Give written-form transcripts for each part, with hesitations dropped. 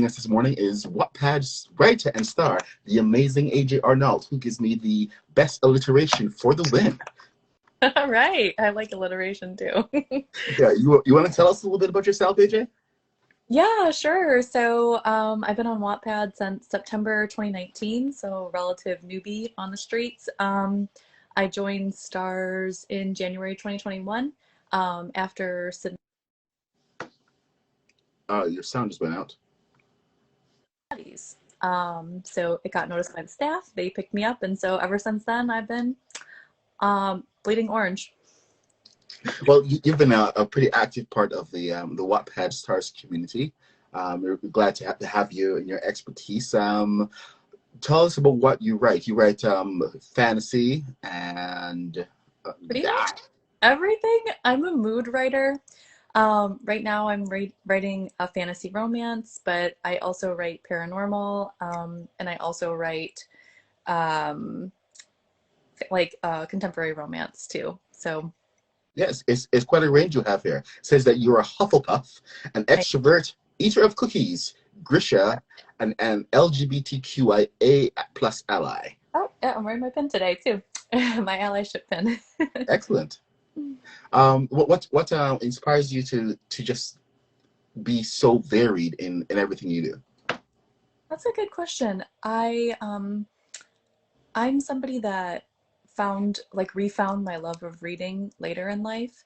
us this morning is Wattpad's writer and star, the amazing AJ Arnault, who gives me the best alliteration for the win. All right. I like alliteration too. Yeah, you want to tell us a little bit about yourself, AJ? Yeah, sure. So I've been on Wattpad since September 2019, so relative newbie on the streets. I joined Stars in January 2021 after Your sound just went out. studies. So it got noticed by the staff. They picked me up, and so ever since then, I've been bleeding orange. Well, you've been a pretty active part of the Wattpad Stars community. We're glad to have you and your expertise. Tell us about what you write. You write fantasy and Pretty much everything. I'm a mood writer. Right now I'm writing a fantasy romance, but I also write paranormal, and I also write um, contemporary romance too. So yes, it's quite a range you have here. It says that you're a Hufflepuff, an extrovert, eater of cookies, Grisha, and an LGBTQIA plus ally. oh yeah, I'm wearing my pin today too. My allyship pin. Excellent. What inspires you to just be so varied in everything you do? That's a good question. I'm somebody that refound my love of reading later in life.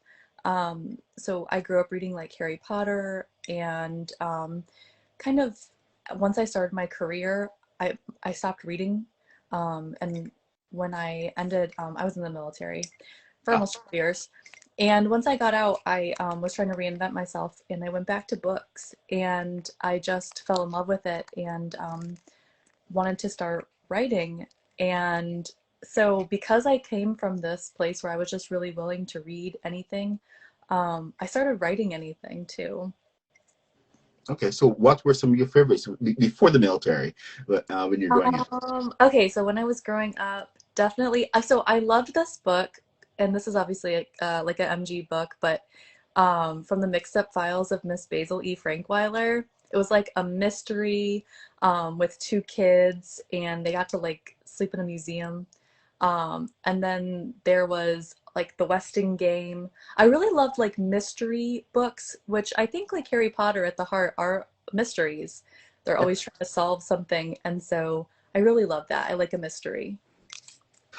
So I grew up reading like Harry Potter, and kind of once I started my career, I stopped reading. And when I ended, I was in the military for almost 2 years. And once I got out, I was trying to reinvent myself, and I went back to books, and I just fell in love with it, and wanted to start writing. And so because I came from this place where I was just really willing to read anything, I started writing anything too. Okay, so what were some of your favorites before the military, when you're growing up? Okay, so when I was growing up, definitely, so I loved this book, and this is obviously like an MG book, but from the Mixed Up Files of Miss Basil E. Frankweiler. It was like a mystery with two kids, and they got to like sleep in a museum. And then there was like the Westing Game. I really loved like mystery books, which I think like Harry Potter at the heart are mysteries. They're always trying to solve something, and so I really love that. I like a mystery.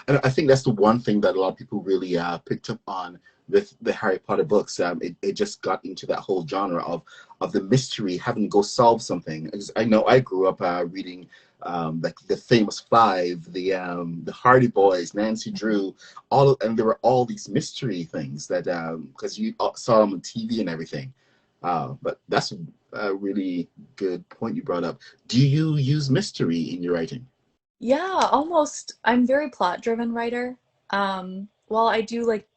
And I think that's the one thing that a lot of people really picked up on with the Harry Potter books. It just got into that whole genre of the mystery, having to go solve something. Because I know I grew up reading like the Famous Five, the Hardy Boys, Nancy Drew, and there were all these mystery things that because you saw them on TV and everything. But that's a really good point you brought up. Do you use mystery in your writing? Yeah, almost. I'm very plot-driven writer. While I do like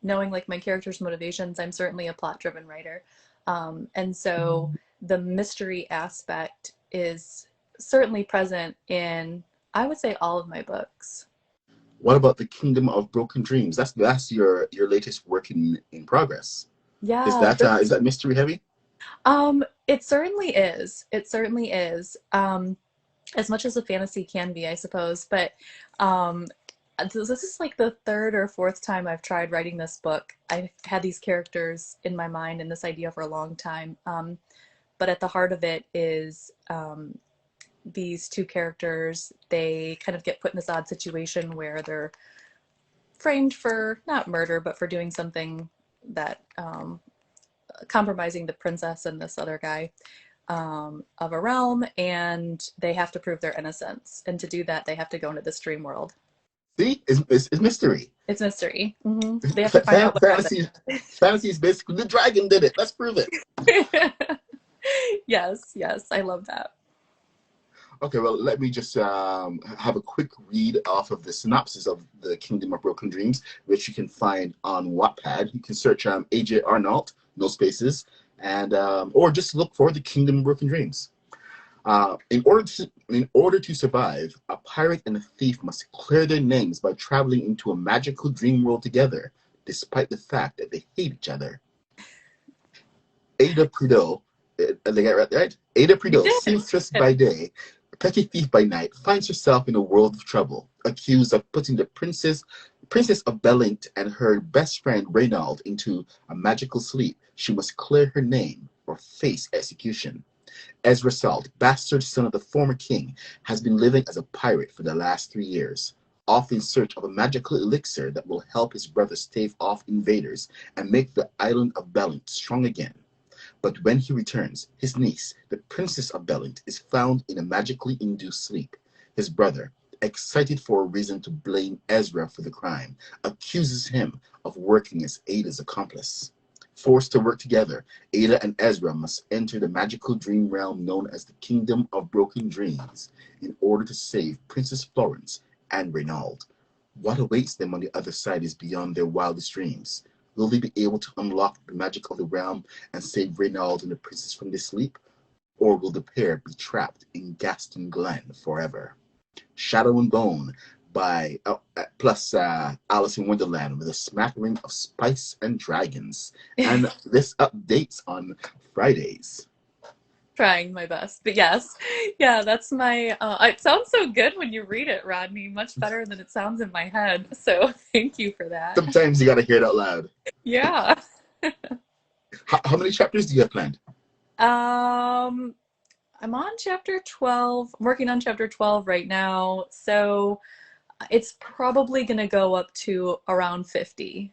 knowing like my character's motivations, I'm certainly a plot-driven writer. And so the mystery aspect is certainly present in, I would say, all of my books. What about the Kingdom of Broken Dreams? That's your latest work in progress. Yeah, Is that mystery heavy? it certainly is. It certainly is. As much as a fantasy can be, I suppose. But um, this is like the third or fourth time I've tried writing this book. I've had these characters in my mind and this idea for a long time. But at the heart of it is these two characters. They kind of get put in this odd situation where they're framed for not murder, but for doing something that compromising the princess and this other guy of a realm, and they have to prove their innocence. And to do that, they have to go into this dream world. See, it's mystery. It's mystery. They have to find out what Fantasy, fantasy is basically the dragon did it. Let's prove it. happened. Yes, yes, I love that. Okay, well, let me just have a quick read off of the synopsis of the Kingdom of Broken Dreams, which you can find on Wattpad. You can search AJ Arnault, no spaces, and or just look for the Kingdom of Broken Dreams. In order to survive, a pirate and a thief must clear their names by traveling into a magical dream world together, despite the fact that they hate each other. Ada Prideaux, did I get it right? Ada You Prideaux, did. seamstress by day, petty thief by night, finds herself in a world of trouble, accused of putting the Princess of Belint and her best friend Reynald into a magical sleep. She must clear her name or face execution. Ezra Salt, bastard son of the former king, has been living as a pirate for the last 3 years, off in search of a magical elixir that will help his brother stave off invaders and make the island of Belint strong again. But when he returns, his niece, the Princess of Belint, is found in a magically induced sleep. His brother, excited for a reason to blame Ezra for the crime, accuses him of working as Ada's accomplice. Forced to work together, Ada and Ezra must enter the magical dream realm known as the Kingdom of Broken Dreams in order to save Princess Florence and Reynald. What awaits them on the other side is beyond their wildest dreams. Will they be able to unlock the magic of the realm and save Reynald and the princess from their sleep? Or will the pair be trapped in Gaston Glen forever? Shadow and Bone by plus Alice in Wonderland with a smattering of spice and dragons. And this updates on Fridays. Trying my best, but yes, yeah, that's my. It sounds so good when you read it, Rodney. Much better than it sounds in my head. So thank you for that. Sometimes you gotta hear it out loud. Yeah. How many chapters do you have planned? Um, I'm on chapter 12. I'm working on chapter 12 right now, so it's probably gonna go up to around 50.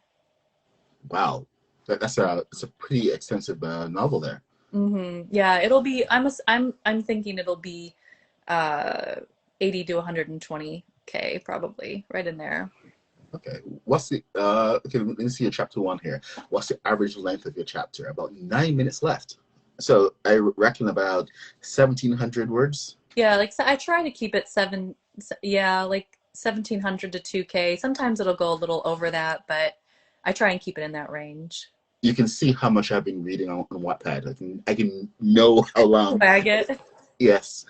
Wow, that's a pretty extensive novel there. Yeah, it'll be. I'm thinking it'll be uh 80 to 120K probably right in there. Okay. What's the okay, let me see your chapter one here. What's the average length of your chapter? About 9 minutes left. So I reckon about 1,700 words. Yeah, like so I try to keep it yeah, like 1700 to 2K. Sometimes it'll go a little over that, but I try and keep it in that range. You can see how much I've been reading on Wattpad. I can know how long. Wag it. Yes.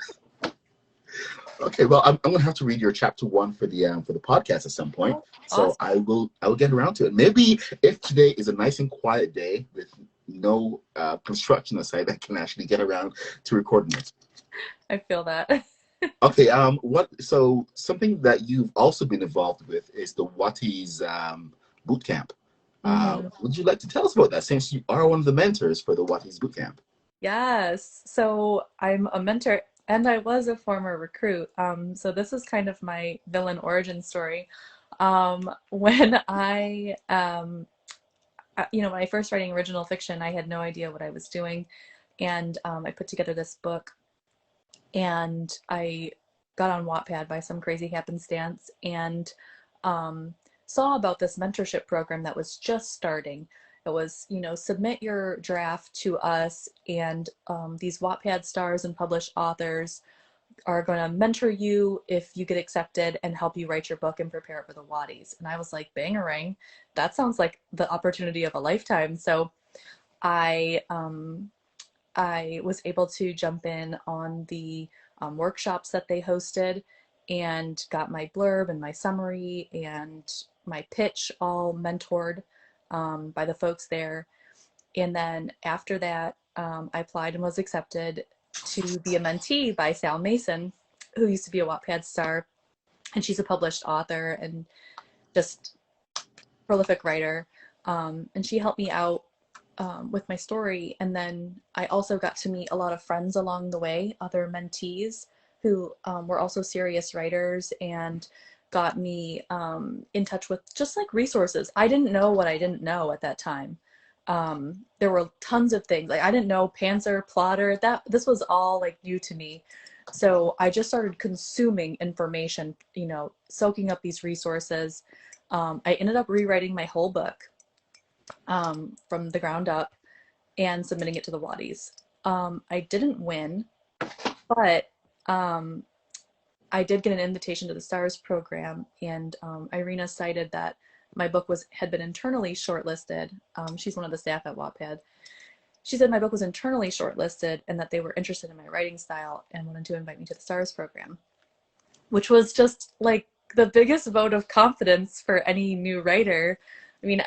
Okay, well, I'm gonna have to read your chapter one for the podcast at some point. Oh, So awesome. I will get around to it. Maybe if today is a nice and quiet day with no construction aside, I can actually get around to recording it. I feel that. Okay, what? So something that you've also been involved with is the Wattys Bootcamp. Would you like to tell us about that, since you are one of the mentors for the Wattys Bootcamp? Yes. So I'm a mentor and I was a former recruit. So this is kind of my villain origin story. When when I first writing original fiction, I had no idea what I was doing. And I put together this book and I got on Wattpad by some crazy happenstance and um, saw about this mentorship program that was just starting. It was, submit your draft to us, and these Wattpad stars and published authors are going to mentor you if you get accepted and help you write your book and prepare it for the Wattys. And I was like, bangarang, that sounds like the opportunity of a lifetime. So I I was able to jump in on the workshops that they hosted and got my blurb and my summary and my pitch all mentored by the folks there. And then after that, I applied and was accepted to be a mentee by Sal Mason, who used to be a Wattpad star. And she's a published author and just prolific writer. And she helped me out with my story. And then I also got to meet a lot of friends along the way, other mentees who were also serious writers and got me in touch with just like resources. I didn't know what I didn't know at that time. There were tons of things. Like I didn't know Panzer, Plotter, that this was all like new to me. So I just started consuming information, soaking up these resources. I ended up rewriting my whole book from the ground up and submitting it to the Wattys. I didn't win, but I did get an invitation to the STARS program, and Irina cited that my book had been internally shortlisted. She's one of the staff at Wattpad. She said my book was internally shortlisted and that they were interested in my writing style and wanted to invite me to the STARS program, which was just like the biggest vote of confidence for any new writer. I mean,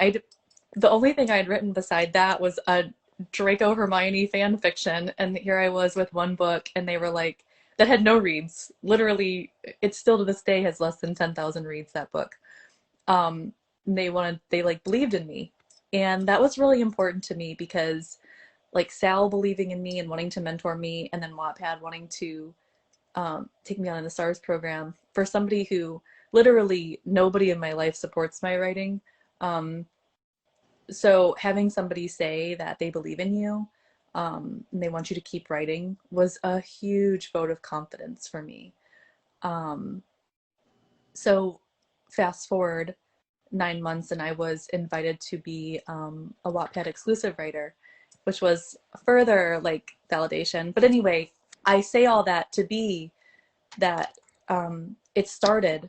the only thing I had written beside that was a Draco Hermione fan fiction, and here I was with one book, and they were like, that had no reads. Literally, it still to this day has less than 10,000 reads, that book. Um, they like believed in me. And that was really important to me because like Sal believing in me and wanting to mentor me, and then Wattpad wanting to take me on in the STARS program for somebody who literally nobody in my life supports my writing. Um, so having somebody say that they believe in you and they want you to keep writing was a huge vote of confidence for me. Um, so fast forward 9 months and I was invited to be a Wattpad exclusive writer, which was further like validation. But anyway, I say all that to be that it started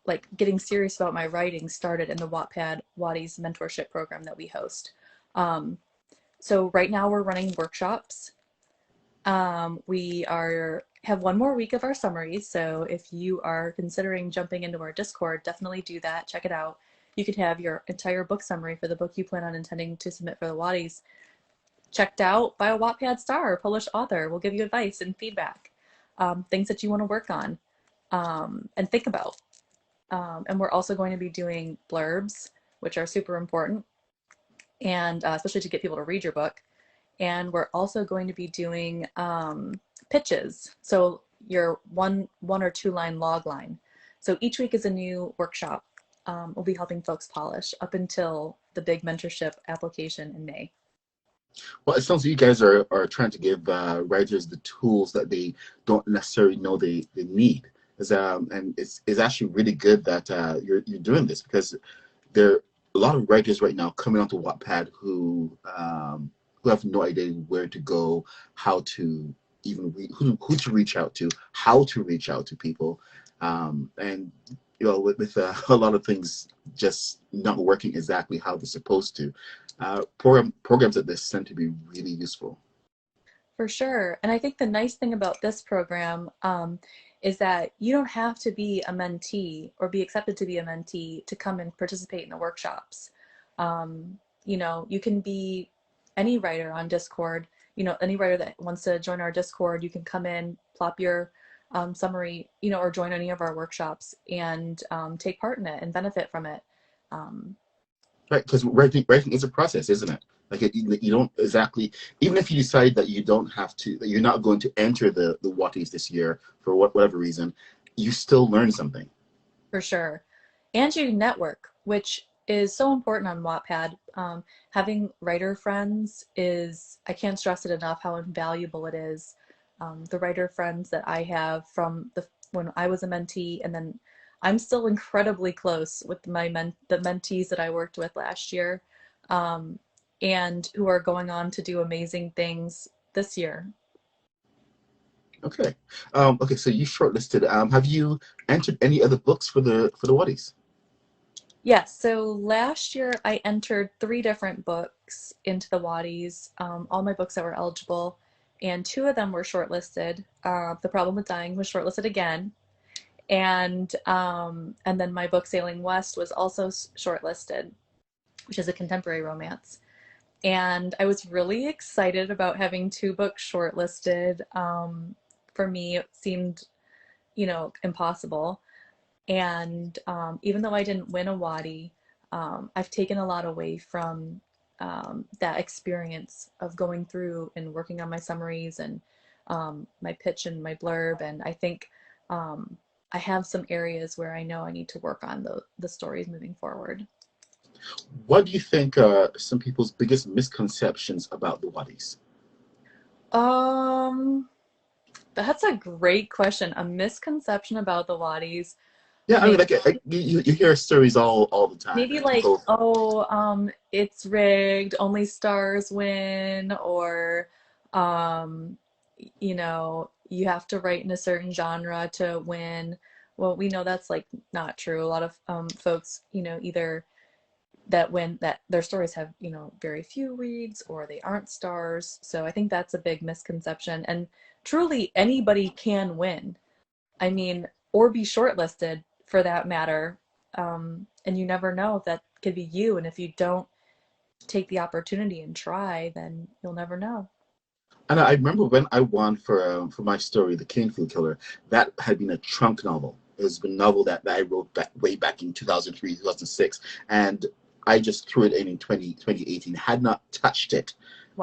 like getting serious about my writing started in the Wattpad Wattys mentorship program that we host. Um, so right now we're running workshops. We are have one more week of our summaries. So if you are considering jumping into our Discord, definitely do that. Check it out. You could have your entire book summary for the book you plan on intending to submit for the Wattys checked out by a Wattpad star or published author. We'll give you advice and feedback, things that you want to work on and think about. And we're also going to be doing blurbs, which are super important, and especially to get people to read your book. And we're also going to be doing pitches. So your one or two line log line. So each week is a new workshop. We'll be helping folks polish up until the big mentorship application in May. Well, it sounds like you guys are trying to give writers the tools that they don't necessarily know they need. And it's actually really good that you're doing this, because there are a lot of writers right now coming onto Wattpad who have no idea where to go, how to even who to reach out to, how to reach out to people, and with a lot of things just not working exactly how they're supposed to. Programs like this tend to be really useful. For sure. And I think the nice thing about this program is that you don't have to be a mentee or be accepted to be a mentee to come and participate in the workshops. You can be any writer on Discord. Any writer that wants to join our Discord, you can come in, plop your summary, or join any of our workshops and take part in it and benefit from it. Um, Right, because writing is a process, isn't it? Like you don't exactly, even if you decide that you don't have to, that you're not going to enter the Wattys this year for whatever reason, you still learn something. For sure. And you network, which is so important on Wattpad. Having writer friends I can't stress it enough how invaluable it is. The writer friends that I have from when I was a mentee, and then I'm still incredibly close with the mentees that I worked with last year, um, and who are going on to do amazing things this year. Okay, okay. So you shortlisted. Have you entered any other books for the Wattys? Yes, so last year I entered 3 different books into the Wattys, all my books that were eligible, and 2 of them were shortlisted. The Problem with Dying was shortlisted again, and then my book Sailing West was also shortlisted, which is a contemporary romance. And I was really excited about having 2 books shortlisted. For me, it seemed, impossible. And even though I didn't win a Watty, I've taken a lot away from that experience of going through and working on my summaries and my pitch and my blurb. And I think I have some areas where I know I need to work on the stories moving forward. What do you think are some people's biggest misconceptions about the Wattys? Um, that's a great question. A misconception about the Watties. Yeah, I mean, Maybe like you hear stories all the time, maybe and like, people. oh, it's rigged, only stars win, or um, you have to write in a certain genre to win. Well, we know that's like not true. A lot of folks, either that win that their stories have, very few reads or they aren't stars. So I think that's a big misconception. And truly anybody can win. I mean, or be shortlisted for that matter. And you never know if that could be you. And if you don't take the opportunity and try, then you'll never know. And I remember when I won for my story, The Canefield Killer, that had been a trunk novel. It was a novel that I wrote way back in 2003, 2006. And I just threw it in 2018, had not touched it.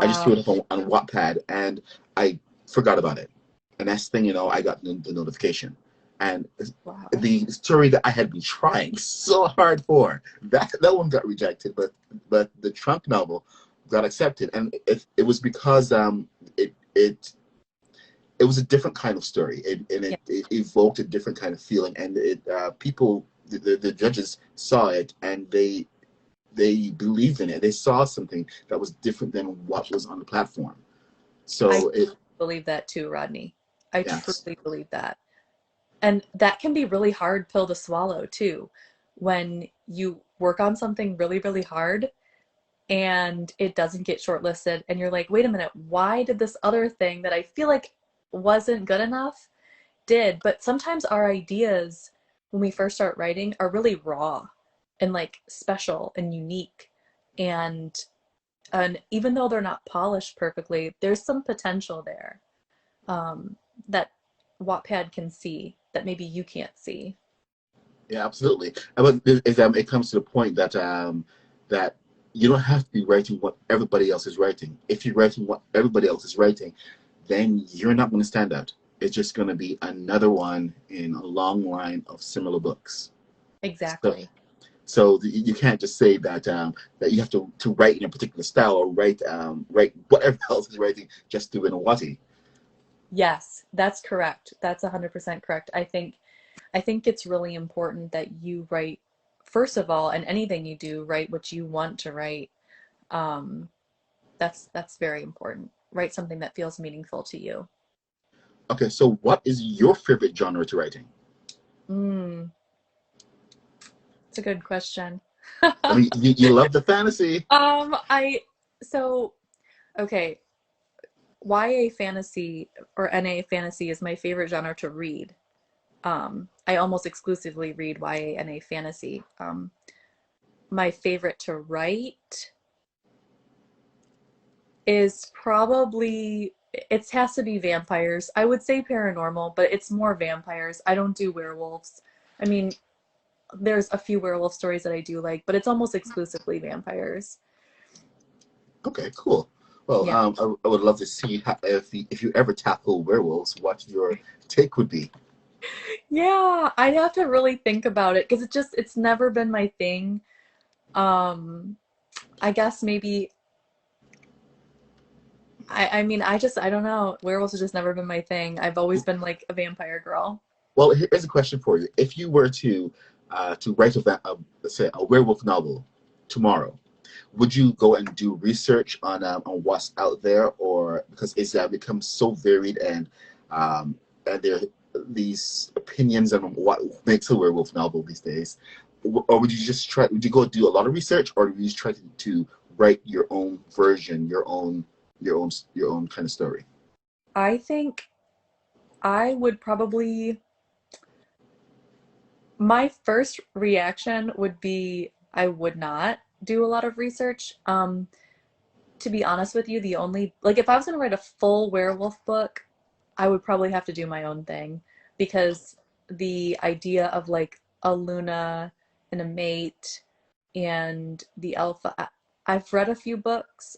I just Wow. threw it up on Wattpad and I forgot about it. And next thing you know, I got the notification. And Wow. the story that I had been trying so hard for, that one got rejected, but the trunk novel got accepted. And it was because it it it was a different kind of story. Yeah. It evoked a different kind of feeling, and it people the judges saw it and they believed in it. They saw something that was different than what was on the platform. I So it believe that too, Rodney. I yes, truly believe that. And that can be really hard pill to swallow too, when you work on something really, really hard and it doesn't get shortlisted and you're like, wait a minute, why did this other thing that I feel like wasn't good enough did? But sometimes our ideas when we first start writing are really raw and like special and unique, and even though they're not polished perfectly, there's some potential there, that Wattpad can see that maybe you can't see. yeah, absolutely. But it comes to the point that that you don't have to be writing what everybody else is writing. If you're writing what everybody else is writing, then you're not going to stand out. It's just going to be another one in a long line of similar books. So, Exactly. you can't just say that that you have to write in a particular style or write whatever else is writing just to win a Watty. Yes, that's correct. That's 100% correct. I think it's really important that you write, first of all, and anything you do, write what you want to write. Um, that's very important. Write something that feels meaningful to you. Okay, so what is your favorite genre to writing? Mm, it's a good question. I mean, you love the fantasy. I so okay, YA fantasy or NA fantasy is my favorite genre to read. I almost exclusively read YA NA fantasy. My favorite to write is probably, it has to be vampires. I would say paranormal, but it's more vampires. I don't do werewolves. I mean, there's a few werewolf stories that I do like, but it's almost exclusively vampires. Okay, cool. Well, Yeah. I would love to see if you ever tackle werewolves, what your take would be. Yeah, I'd have to really think about it because it's never been my thing. Um, I guess maybe I mean I don't know. Werewolves has just never been my thing. I've always been like a vampire girl. Well, here's a question for you: if you were to write let's say a werewolf novel tomorrow, would you go and do research on what's out there, or because it's become so varied and there are these opinions on what makes a werewolf novel these days, or would you go do a lot of research, or would you just try to write your own version, your own kind of story? I think I would probably, my first reaction would be I would not do a lot of research. To be honest with you, the only, like, if I was going to write a full werewolf book, I would probably have to do my own thing because the idea of like a Luna and a mate and the alpha. I've read a few books.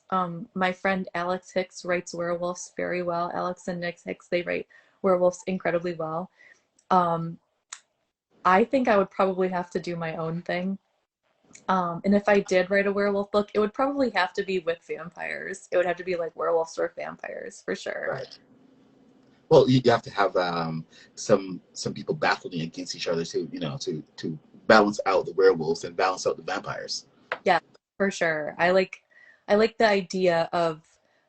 My friend Alex Hicks writes werewolves very well. Alex and Nick Hicks, they write werewolves incredibly well. Um, I think I would probably have to do my own thing. And if I did write a werewolf book, it would probably have to be with vampires. It would have to be like werewolves or vampires for sure. Right. Well, you have to have some people battling against each other to to balance out the werewolves and balance out the vampires. Yeah, for sure. I like the idea of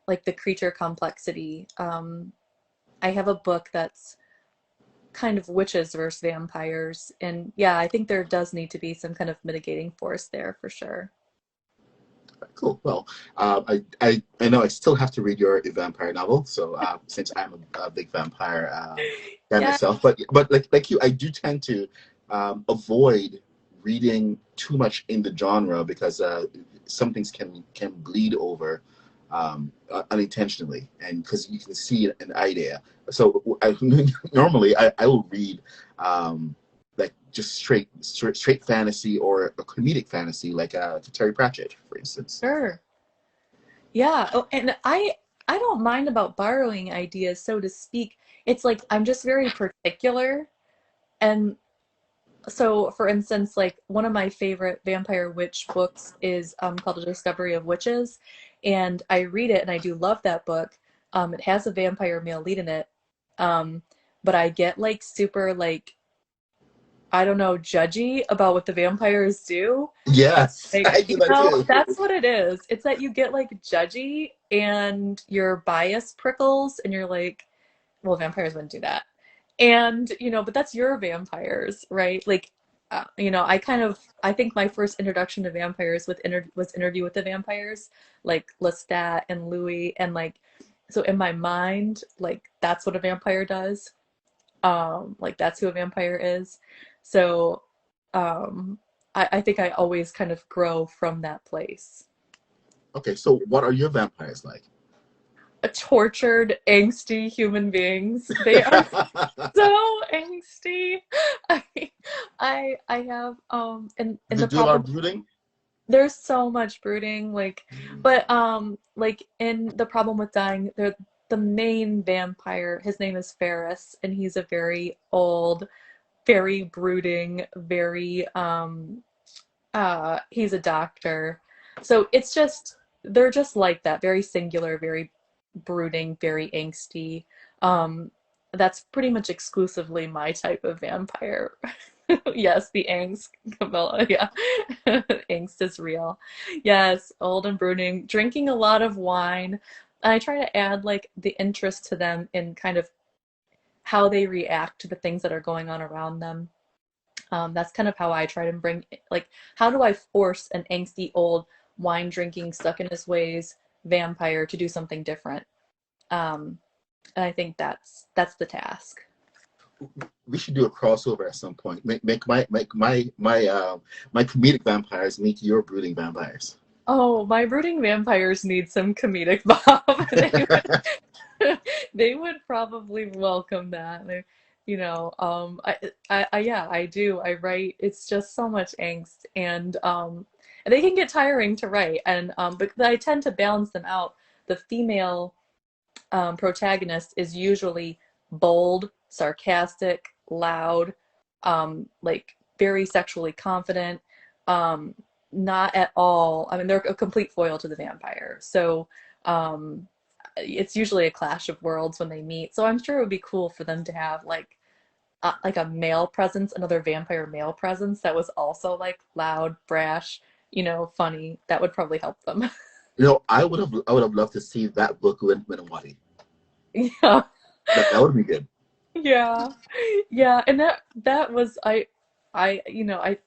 like the creature complexity. I have a book that's kind of witches versus vampires, and yeah, I think there does need to be some kind of mitigating force there for sure. Cool. Well, I know I still have to read your vampire novel, so since I'm a big vampire fan Yeah, myself, but like you, I do tend to avoid reading too much in the genre because some things can bleed over unintentionally, and because you can see an idea. So normally I will read like just straight fantasy or a comedic fantasy, like Terry Pratchett, for instance. Sure. Yeah. Oh, and I don't mind about borrowing ideas, so to speak. It's like I'm just very particular. And so, for instance, like one of my favorite vampire witch books is called The Discovery of Witches, and I read it and I do love that book. It has a vampire male lead in it, um, but I get like super like I don't know judgy about what the vampires do. Yes, Like, I do that too. that's what it is. It's that you get like judgy and your bias prickles, and you're like, well, vampires wouldn't do that. And, but that's your vampires, right? Like, I think my first introduction to vampires was Interview with the Vampires, like Lestat and Louis, and like, so in my mind, like that's what a vampire does. Like that's who a vampire is. So, I think I always kind of grow from that place. Okay, so what are your vampires like? Tortured, angsty human beings. They are so angsty. I I have and They the do a lot problem of brooding. there's so much brooding but like in the problem with dying the main vampire, his name is Ferris, and he's a very old, very brooding, very he's a doctor. So it's just they're just like that, very singular, very brooding, very angsty. Um, that's pretty much exclusively my type of vampire. Yes, the angst, Camilla. Yeah, angst is real. Yes, old and brooding, drinking a lot of wine. I try to add like the interest to them in kind of how they react to the things that are going on around them. That's kind of how I try to bring, like, how do I force an angsty old wine drinking, stuck in his ways vampire to do something different? Um, and I think that's the task. We should do a crossover at some point. Make my comedic vampires meet your brooding vampires. Oh, my brooding vampires need some comedic bob. They would probably welcome that. Yeah, I do. I write. It's just so much angst, and they can get tiring to write, but I tend to balance them out. The female protagonist is usually bold, sarcastic, loud, like very sexually confident. Um, Not at all. I mean, they're a complete foil to the vampire. So it's usually a clash of worlds when they meet. So I'm sure it would be cool for them to have like a male presence, another vampire male presence that was also like loud, brash, funny. That would probably help them. I would have loved to see that book win a Watty. Yeah. That would be good. Yeah. Yeah, and that was I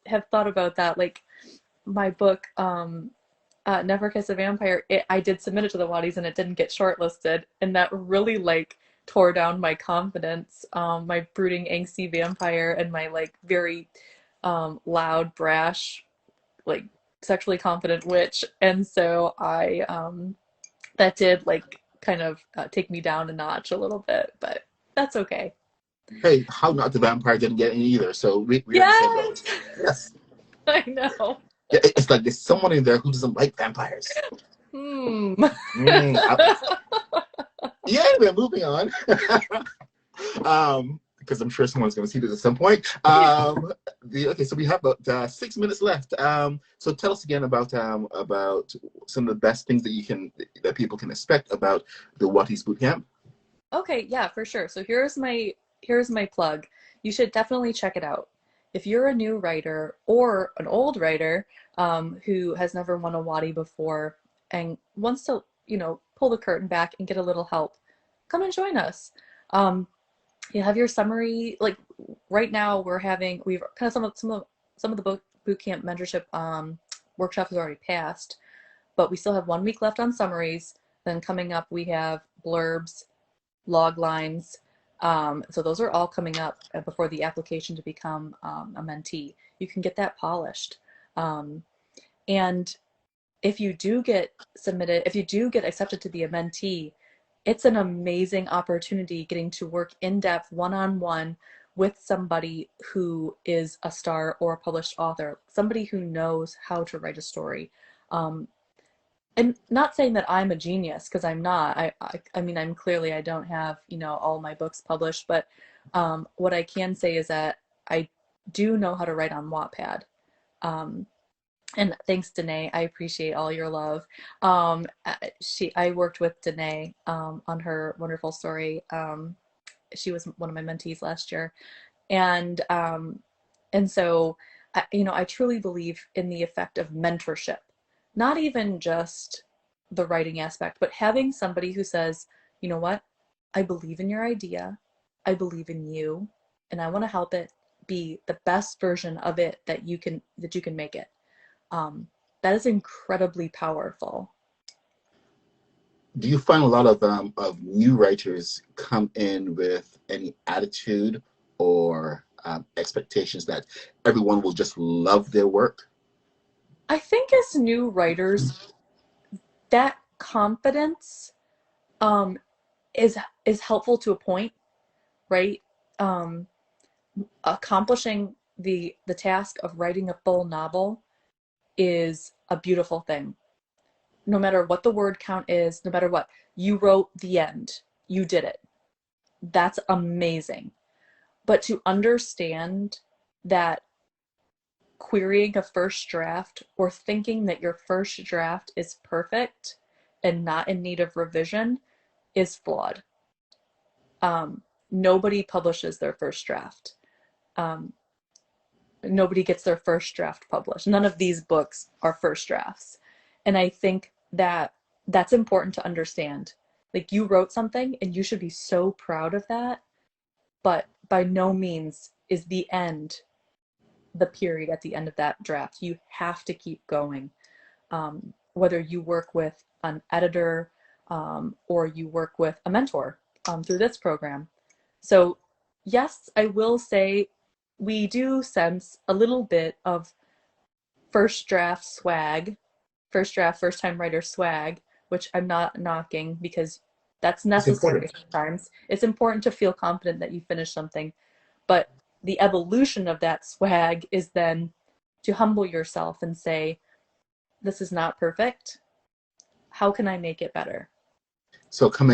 have thought about that, like my book Never Kiss a Vampire. I did submit it to the Wattys and it didn't get shortlisted, and that really like tore down my confidence. My brooding angsty vampire and my like very loud, brash, like sexually confident witch. And so I that did like kind of take me down a notch a little bit, but that's okay. Hey, How Not the Vampire didn't get any either, so we're in the same boat. Yes, Yes. I know. Yeah, it's like there's someone in there who doesn't like vampires. Hmm. Mm, yeah, anyway, moving on. Because I'm sure someone's going to see this at some point. Okay, so we have about 6 minutes left. So tell us again about some of the best things that people can expect about the Wattys Bootcamp. Okay, yeah, for sure. So here's my plug. You should definitely check it out. If you're a new writer or an old writer who has never won a Watty before and wants to, pull the curtain back and get a little help, come and join us. Um, you have your summary. Like right now, we've kind of some of the boot camp mentorship workshops has already passed, but we still have 1 week left on summaries. Then coming up, we have blurbs, log lines. So those are all coming up before the application to become a mentee. You can get that polished. Um, and if you do get submitted, if you do get accepted to be a mentee, it's an amazing opportunity getting to work in depth one-on-one with somebody who is a star or a published author, somebody who knows how to write a story. Um, and not saying that I'm a genius, because I'm not. I mean, I'm clearly, I don't have, all my books published, but what I can say is that I do know how to write on Wattpad. Um, and thanks, Danae. I appreciate all your love. I worked with Danae on her wonderful story. She was one of my mentees last year, and so I truly believe in the effect of mentorship, not even just the writing aspect, but having somebody who says, you know what, I believe in your idea, I believe in you, and I want to help it be the best version of it that you can make it. That is incredibly powerful. Do you find a lot of new writers come in with any attitude or expectations that everyone will just love their work? I think as new writers, that confidence um, is helpful to a point, right? Um, Accomplishing the task of writing a full novel is a beautiful thing. No matter what the word count is, no matter what, you wrote the end, you did it. That's amazing. But to understand that querying a first draft or thinking that your first draft is perfect and not in need of revision is flawed. Nobody publishes their first draft. Um, Nobody gets their first draft published. None of these books are first drafts. And I think that that's important to understand. Like, you wrote something and you should be so proud of that, but by no means is the end the period at the end of that draft. You have to keep going. Whether you work with an editor or you work with a mentor through this program. So, yes, I will say we do sense a little bit of first draft swag, first draft, first time writer swag, which I'm not knocking because that's It's necessary important. sometimes. It's important to feel confident that you finished something, but the evolution of that swag is then to humble yourself and say, this is not perfect. How can I make it better? So come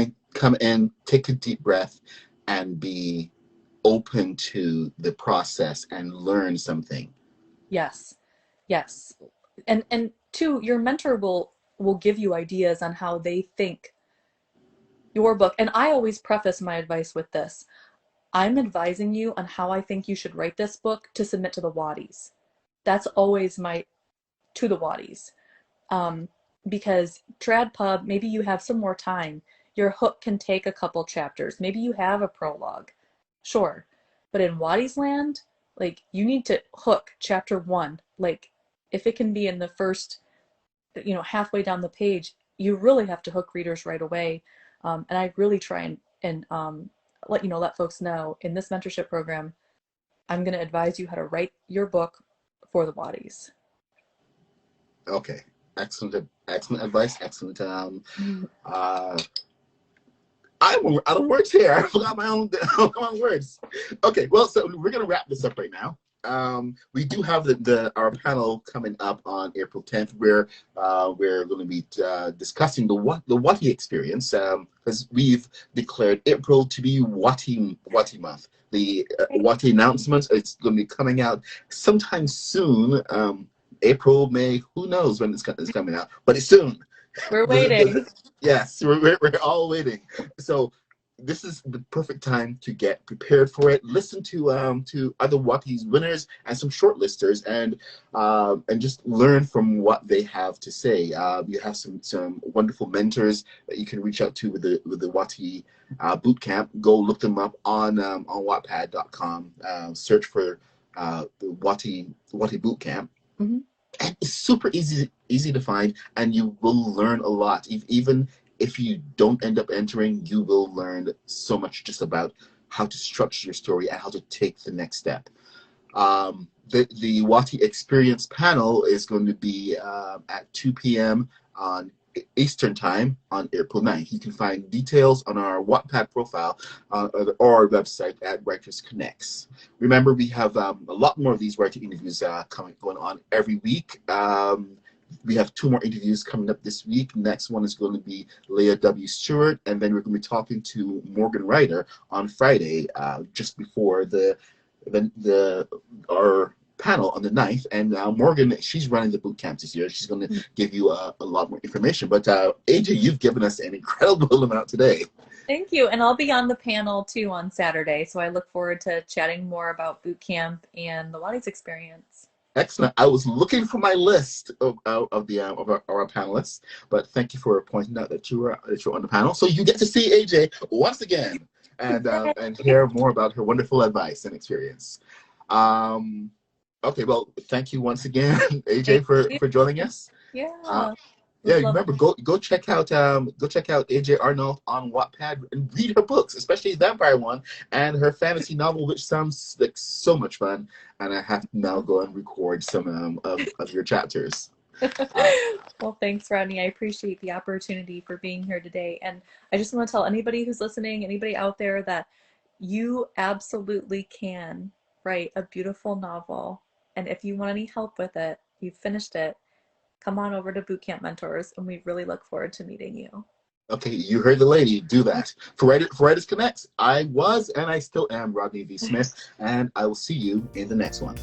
in, take a deep breath, and be open to the process and learn something. Yes. Yes. And two, your mentor will give you ideas on how they think your book. And I always preface my advice with this. I'm advising you on how I think you should write this book to submit to the Wattys. That's always my to the Wattys. Because trad pub, maybe you have some more time. Your hook can take a couple chapters. Maybe you have a prologue. Sure. But in Wattys land, like, you need to hook chapter one. Like, if it can be in the first, halfway down the page, you really have to hook readers right away. And I really try and let folks know in this mentorship program, I'm going to advise you how to write your book for the Wattys. Okay, excellent advice. Excellent. Uh, I'm out of words here. I forgot my own, my own words. Okay, well, so we're gonna wrap this up right now. We do have our panel coming up on April 10th, where we're going to be discussing the Watty experience, because we've declared April to be Watty month. The Watty announcements, it's going to be coming out sometime soon. April, May, who knows when it's coming out, but it's soon. We're waiting. Yes, we're all waiting. So this is the perfect time to get prepared for it. Listen to other Watties winners and some shortlisters, and just learn from what they have to say. You have some wonderful mentors that you can reach out to with the Wattys Bootcamp. Go look them up on Wattpad.com. Search for the Wattys Bootcamp. Mm-hmm. And it's super easy to find, and you will learn a lot. Even if you don't end up entering, you will learn so much just about how to structure your story and how to take the next step. The Watty Experience panel is going to be at 2 p.m. on Eastern Time on April 9th. You can find details on our Wattpad profile or our website at Writers Connects. Remember, we have a lot more of these writer interviews going on every week. We have 2 more interviews coming up this week. Next one is going to be Leah W. Stewart, and then we're going to be talking to Morgan Ryder on Friday, just before our panel on the 9th. And Morgan, she's running the boot camp this year. She's going to give you a lot more information. But AJ, you've given us an incredible amount today. Thank you. And I'll be on the panel too on Saturday. So I look forward to chatting more about boot camp and the Wattys experience. Excellent. I was looking for my list of our panelists, but thank you for pointing out that you were on the panel. So you get to see AJ once again and hear more about her wonderful advice and experience. Okay, well, thank you once again, AJ, for joining us. Yeah. Yeah, remember, go check out AJ Arnault on Wattpad and read her books, especially the vampire one and her fantasy novel, which sounds like so much fun. And I have to now go and record some of your chapters. Well, thanks, Rodney. I appreciate the opportunity for being here today. And I just want to tell anybody who's listening, anybody out there, that you absolutely can write a beautiful novel. And if you want any help with it, you've finished it, come on over to Bootcamp Mentors, and we really look forward to meeting you. Okay, you heard the lady. Do that. For Writers Connect, I was and I still am Rodney V. Smith, and I will see you in the next one.